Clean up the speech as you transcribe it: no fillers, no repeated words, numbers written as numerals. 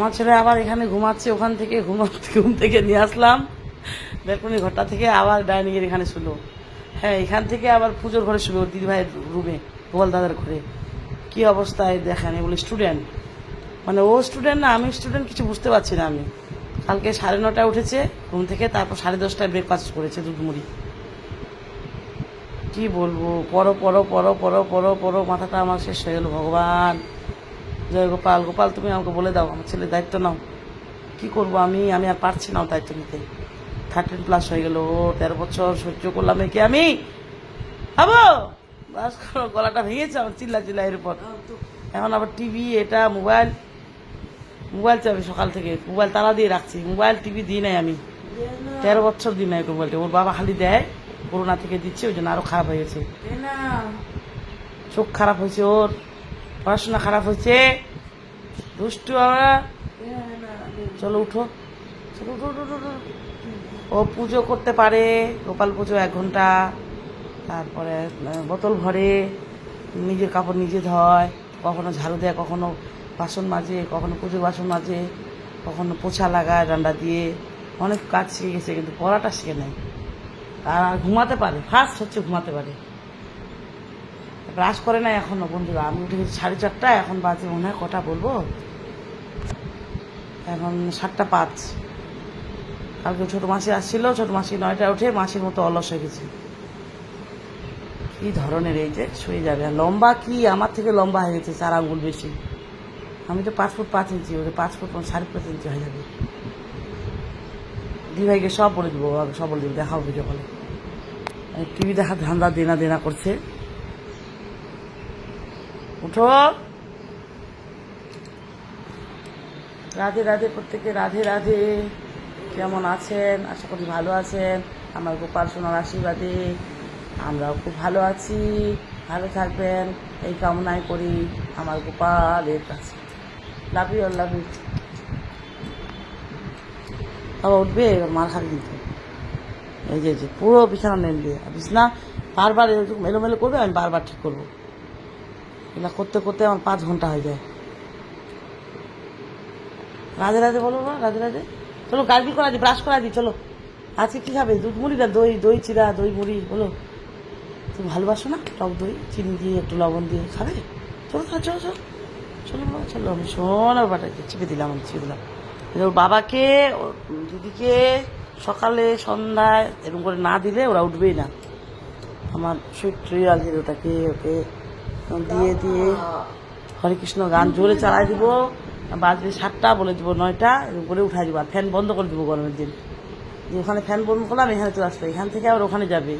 আমার ছেলে আবার এখানে ঘুমাচ্ছে, ওখান থেকে ঘুম থেকে নিয়ে আসলাম ব্যালকনি ঘরটা থেকে, আবার ডাইনিং এর এখানে শুলো। হ্যাঁ, এখান থেকে আবার পুজোর ঘরে শুলো, ওর দিদিভাইয়ের রুমে, গোপাল দাদার ঘরে। কি অবস্থায় দেখেন, এগুলো স্টুডেন্ট, মানে ও স্টুডেন্ট না আমি স্টুডেন্ট, কিছু বুঝতে পারছি না আমি। কালকে 9:30 উঠেছে ঘুম থেকে, তারপর 10:30 ব্রেকফাস্ট করেছে, দুধ মুড়ি। কি বলবো, পড়ো পড়ো পড়ো পড়ো পড়ো পড়ো, মাথাটা আমার শেষ হয়ে গেল। ভগবান, জয় গোপাল। গোপাল, তুমি আমাকে বলে দাও, আমার ছেলের দায়িত্ব নাও। কি করব আমি আর পারছি না দায়িত্ব নিতে। 13+ হয়ে গেল, ও 13 বছর সহ্য করলাম একে আমি। হবো বাস করো, গলাটা ভেঙেছে আমার চিল্লা এরপর। এখন আবার টিভি, এটা মোবাইল চাবে সকাল থেকে, মোবাইল তালা দিয়ে রাখছি, মোবাইল টিভি দিই নাই আমি, 13 বছর দিই নাই মোবাইলটা। ওর বাবা খালি দেয়, করোনা থেকে দিচ্ছে, ওই জন্য আরো খারাপ হয়ে গেছে। চোখ খারাপ হয়েছে ওর, পড়াশোনা খারাপ হয়েছে, দুষ্টু আমরা। চলো উঠো, চলো উঠো উঠো উঠো। ও পুজো করতে পারে, গোপাল পুজো 1 ঘন্টা, তারপরে বোতল ভরে, নিজের কাপড় নিজে ধয়, কখনো ঝাড়ু দেয়, কখনো বাসন মাজে, কখনো পুজোর বাসন মাজে, কখনো পোছা লাগায় ডান্ডা দিয়ে, অনেক কাজ শিখে গেছে, কিন্তু পড়াটা শিখে নেয়। আর ঘুমাতে পারে, ফার্স্ট হচ্ছে ঘুমাতে পারে। ব্রাশ করে না এখনো বন্ধুরা, আমি উঠে গেছি 4:30, এখন বাজে মনে হয় কটা বলবো, এখন 7:05। কালকে ছোটো মাসি আসছিল, ছোটো মাসি 9টায় উঠে মাসির মতো অলস হয়ে গেছে। কি ধরনের, এই যে শুয়ে যাবে। আর লম্বা কি, আমার থেকে লম্বা হয়ে গেছে 4 আঙ্গুল বেশি। আমি তো 5 ফুট 5 ইঞ্চি, ওদের 5 ফুট 5.5 ইঞ্চি হয়ে যাবে। দিভাইকে সব বলে দেবো, সব বলে দেবো, দেখাও ভিডিও কলে। টিভি দেখার ধান্দা দেনা করছে। উঠো। রাধে রাধে প্রত্যেকে, রাধে রাধে। কেমন আছেন? আশা করি ভালো আছেন। আমার গোপাল সোনার আশীর্বাদে আমরাও খুব ভালো আছি। ভালো থাকবেন এই কামনাই করি আমার গোপালের কাছে। Love you, love you. বাবা উঠবে, এবার মার খাবে কিন্তু। এই যে পুরো বিছানা নেমবে, বিছানা বারবার এরকম এলোমেলো করবে, আমি বারবার ঠিক করবো। এগুলো করতে করতে আমার 5 ঘন্টা হয়ে যায়। রাধে রাধে বলো না, রাধে রাধে। চলো গার্গিল করা দিই, ব্রাশ করা দিই, চলো। আজকে কী খাবে? দুধ মুড়ি না দই চিরা, দই মুড়ি বলো। তুমি ভালোবাসো না টক দই, চিনি দিয়ে একটু লবণ দিয়ে খাবে? চলো চলো চলো চলো চলো বাবা, চলো। আমি সোনার বাটাকে চিপে দিলাম, ওর বাবাকে, ওর দিদিকে সকালে সন্ধ্যায় এরকম করে না দিলে ওরা উঠবেই না। আমার সুইট রিয়াল হিরোটাকে ওকে দিয়ে দিয়ে হরে কৃষ্ণ গান জোরে চালাই দিব, বাজবে 7টা, বলে দেবো 9টা, এরকম করে উঠাই দিব। আর ফ্যান বন্ধ করে দেবো গরমের দিন, যে ওখানে ফ্যান বন্ধ করলাম, এখানে চলে আসবে, এখান থেকে আবার ওখানে যাবে।